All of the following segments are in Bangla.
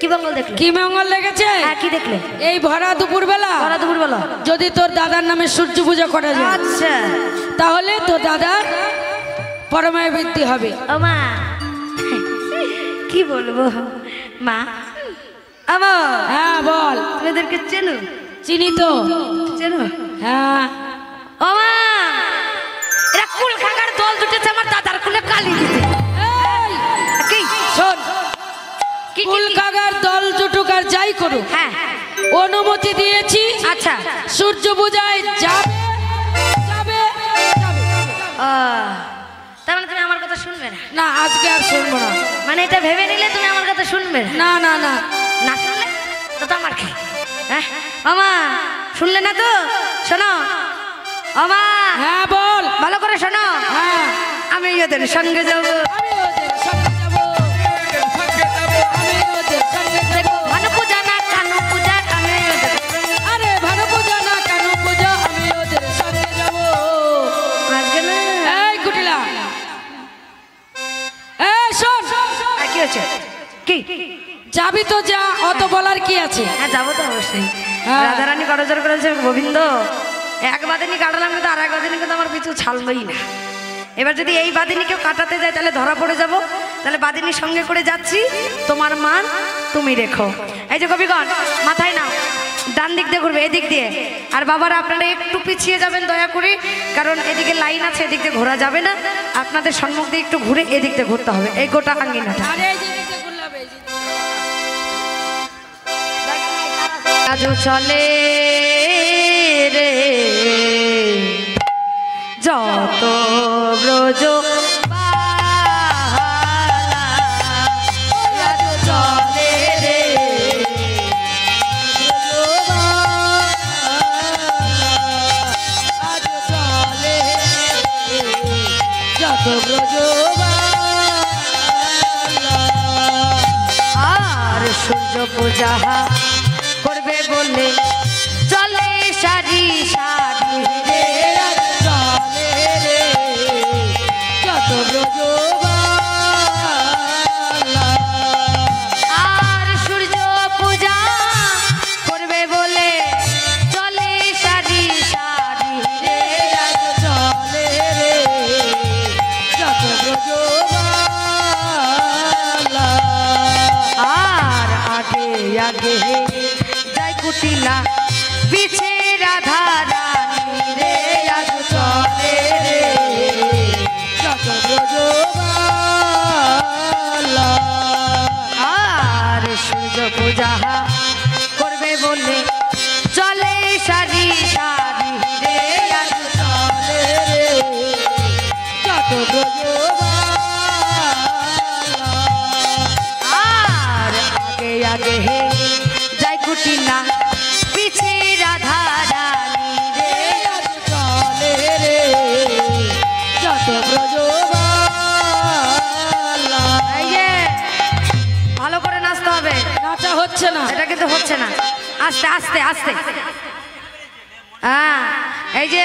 কি মঙ্গল দেখলে? কি মঙ্গল লেগেছে? হ্যাঁ, কি দেখলে? এই ভরা দুপুরবেলা যদি তোর দাদার নামে সূর্য পূজা করা যায়, আচ্ছা, তাহলে তোর দাদার পরমায় বৃদ্ধি হবে। ও মা, কি বলবো মা? আমার হ্যাঁ বল। তুমি এদেরকে চেনো? চিনি তো। চেনো? হ্যাঁ। ও মা, এরা কুল খাগার দল জুটেছে আমার দাদার কুলে কালি দিতে। কি শোন, কি কুল কাগার দল জুটুক আর যাই করুক, হ্যাঁ অনুমতি দিয়েছি। আচ্ছা, সূর্য পূজায় যাবে যাবে যাবে। তার মানে তুমি আমার কথা শুনবে না? না, আজকে আর শুনবো না। মানে এটা ভেবে নিলে তুমি আমার কথা শুনবে না? না না না, না শুনলে তো তো আমার কি? হ্যাঁ মামা, শুনলে না তো? শোনো মামা। হ্যাঁ বল। ভালো করে শোনো। হ্যাঁ, আমি ওদের সঙ্গে যাবো। আমি ওদের সঙ্গে যাবো, আমি ওদের সঙ্গে যাবো। ভানু পূজা না কানু পূজা, আমি ওদের। আরে ভানু পূজা না কানু পূজা, আমি ওদের সঙ্গে যাবো। আজকে না এই কুটিলা, এই শোন। কি হচ্ছে? কি যাবি তো যা, অত বলার কি আছে? হ্যাঁ যাবো তো অবশ্যই। হ্যাঁ। রাধারানী করজোর করেছে গোবিন্দ, এক বাদিনী কাটালাম কিন্তু আর এক বাদিনী কিন্তু আমার পিছু ছাড়লই না। এবার যদি এই বাদিনীকেও কাটাতে যায় তাহলে ধরা পড়ে যাব। তাহলে বাদিনীর সঙ্গে করে যাচ্ছি, তোমার মান তুমি রেখো। এই যে কবিগণ, মাথায় নাও, ডান দিক দিয়ে ঘুরবে, এদিক দিয়ে। আর বাবারা আপনারা একটু পিছিয়ে যাবেন দয়া করে, কারণ এদিকে লাইন আছে, এদিক দিয়ে ঘোরা যাবে না। আপনাদের সম্মুখ দিয়ে একটু ঘুরে এদিক দিয়ে ঘুরতে হবে, এই গোটা আঙ্গিনাটা। আরে এই জিনিসটা করলাম, এই জিনিস। আজও চলে রে যত ব্রজ বালা, আজও চলে রে আজ চলে যত ব্রজবালা। আর সূর্য পূজা করবে বলে চলে সারি সারি রে, আজ চলে রে যত ব্রজবালা। আর সূর্য পূজা করবে বলে চলে সারি সারি রে, আজ চলে রে যত ব্রজবালা। আর আগে আগে যাই কুটিলা পিছে রাধা রানী রে, আজ চলে রে যত ব্রজবালা। আর সূর্য পূজা করবে বলে চলে সারি সারি রে, আজ চলে রে যত ব্রজবালা। আর আগে আগে যাই কুটিলা পিছে রাধা রানী রে, আজ চলে রে যত ব্রজবালা। এই যে ভালো করে নাচতে হবে, নাচা হচ্ছে না। এটা কিন্তু হচ্ছে না, আস্তে আস্তে আস্তে। হ্যাঁ, এই যে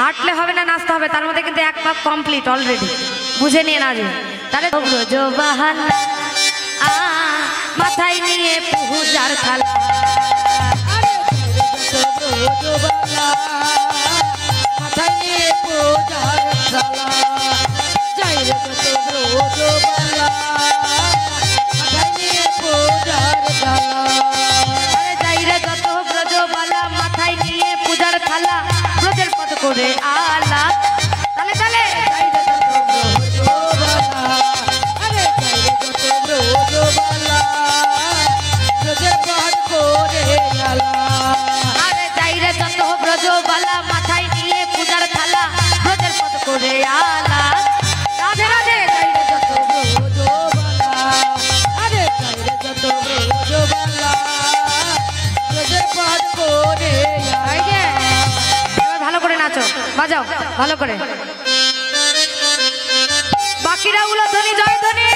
হাঁটলে হবে না, নাচতে হবে। তার মধ্যে কিন্তু এক পাক কমপ্লিট অলরেডি, বুঝে নিয়ে না যে তাহলে ব্রজ বাহানা মাথায় নিয়ে পূজার থালা, যত ব্রজবালা মাথায় নিয়ে পূজার থালা। যাই রে যত ব্রজবালা মাথায় নিয়ে পূজার থালা। আরে যাই রে যত ব্রজবালা মাথায় নিয়ে পূজার থালা, ব্রজের পদ করে আলা। তাহলে তাহলে যাই রে যত ব্রজবালা, আরে যাই রে যত ব্রজবালা ব্রজের পথ করে আলা। আরে যাই রে যত ব্রজবালা মাথায় নিয়ে পূজার থালা, ব্রজের পদ করে আলা। রাধে রাধে। যাই রে যত ব্রজবালা, আরে যাই রে যত ব্রজবালা ব্রজের পথ করে এই যে আলা। এবার ভালো করে নাচো, বাজাও ভালো করে। বাকিরা উলধ্বনি জয়ধ্বনি।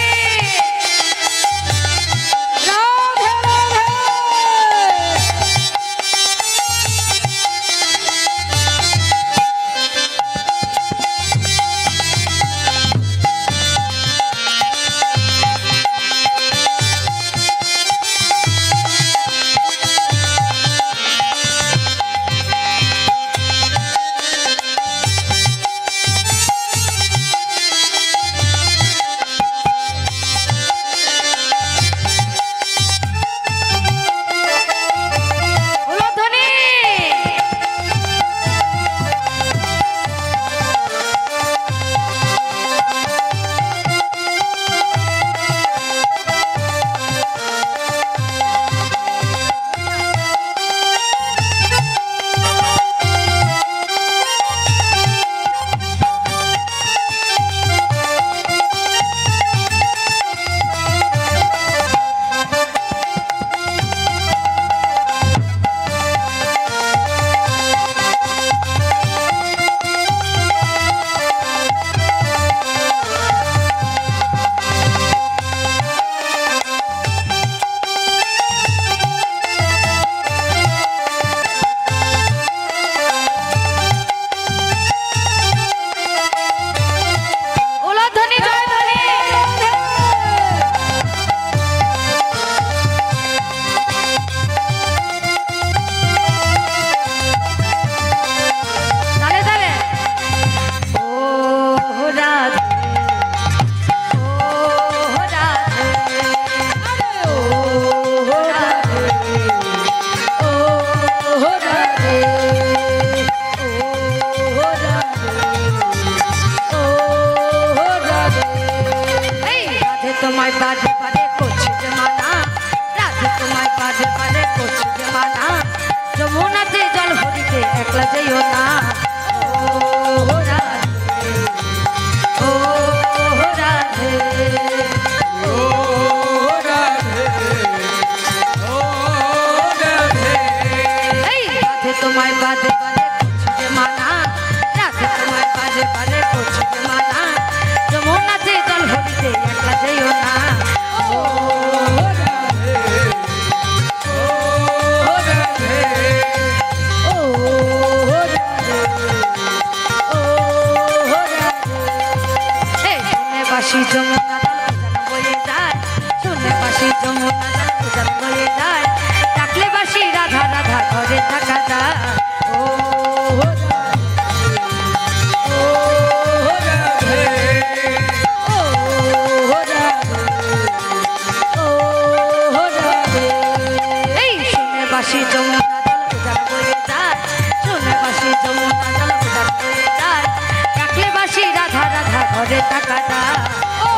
রাধে রাধে। থাকা যায়। ও এই শুনে বাসি যমুনা জল উজাড় হয়ে যায়, শুনে বাসি যমুনা জল উজাড় হয়ে যায়, ডাকলে বাসি রাধা রাধা ঘরে থাকা যায়। ও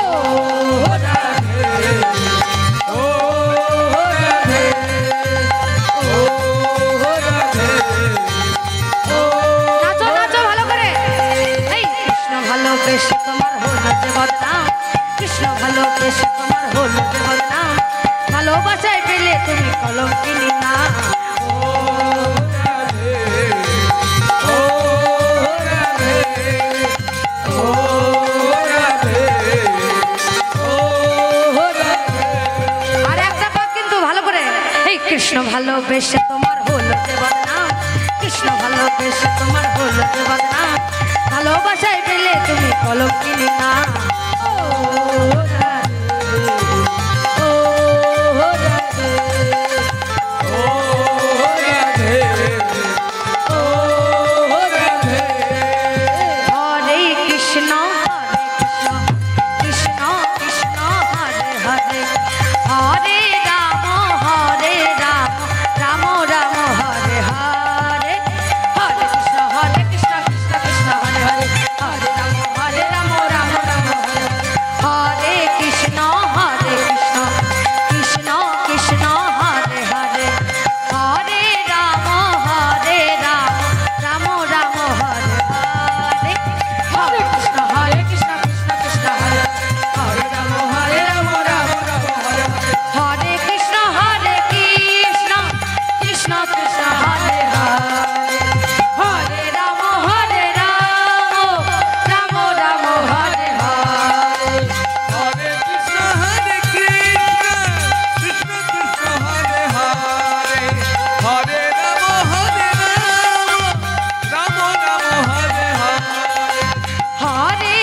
নাচো নাচো ভালো করে। এই কৃষ্ণ ভালোবেসে তোমার হলো যে বদনাম, কৃষ্ণ ভালোবেসে তোমার হলো যে বদনাম, ভালোবাসায় পেলে তুমি কলঙ্কিনী না। আর একটা পাক কিন্তু ভালো করে। এই কৃষ্ণ ভালোবেসে তোমার হলো যে বদনাম, কৃষ্ণ ভালোবেসে তোমার হলো যে বদনাম, ভালোবাসায় পেলে তুমি কলঙ্কিনী না। হরে কৃষ্ণ কৃষ্ণ কৃষ্ণ হরে হরে, হরে রাম রাম রাম হরে হরে, হরে কৃষ্ণ কৃষ্ণ কৃষ্ণ হরে হরে, হরে রাম রাম রাম হরে হরে, কৃষ্ণ কৃষ্ণ কৃষ্ণ হরে হরে, হরে রাম রাম রাম হরে হরে, হরে কৃষ্ণ কৃষ্ণ কৃষ্ণ হরে হরে রাম রাম রাম হরে হরে, হরে কৃষ্ণ কৃষ্ণ কৃষ্ণ হরে হরে, হরে রাম রাম রাম হরে হরে। হরে কৃষ্ণ কৃষ্ণ কৃষ্ণ হরে হরে, হরে রাম রাম রাম হরে হরে। হরে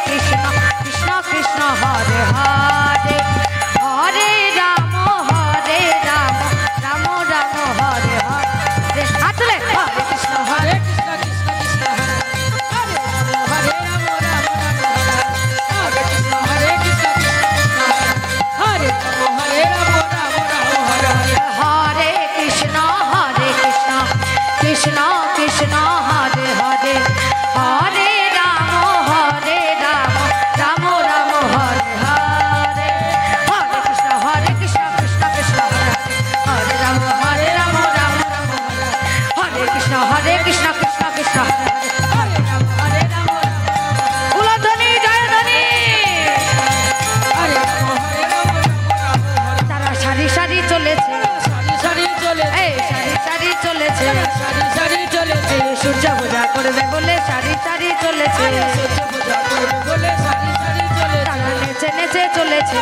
কৃষ্ণ কৃষ্ণ কৃষ্ণ হরে হরে, হরে রাম রাম রাম হরে হরে। আসলে হরে কৃষ্ণ কৃষ্ণ কৃষ্ণ হরে হরে, হরে রাম রাম হরে কৃষ্ণ কৃষ্ণ কৃষ্ণ হরে হরে রাম রাম হরে হরে, হরে কৃষ্ণ কৃষ্ণ কৃষ্ণ হরে হরে, হরে রাম রাম রাম হরে হরে, হরে কৃষ্ণ কৃষ্ণ কৃষ্ণ হরে হরে রাম রাম রাম হরে কৃষ্ণ কৃষ্ণ কৃষ্ণ হরে হরে রাম উলধ্বনি জয়ধ্বনি। তারা সারি সারি চলেছে, এই সারি সারি চলেছে, সূর্য পূজা করবে বলে সারি সারি চলেছে, তারা নেচে নেচে চলেছে,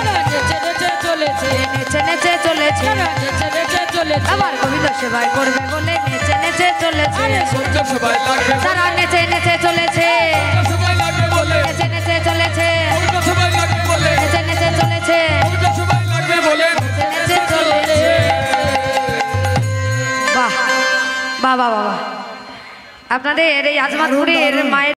নেচে নেচে চলেছে, আবার গোবিন্দ সেবাই করবে বলে নেচে নেচে চলেছে, সবাই লাগবে, তারা নেচে নেচে চলেছে, সবাই লাগবে বলে, নেচে নেচে চলেছে, সবাই লাগবে বলে, নেচে নেচে চলেছে, সবাই লাগবে বলে। নেচে চলেছে। বাহ বাহ বাহ বাহ। আপনাদের এই আজমাতপুরের মায়ের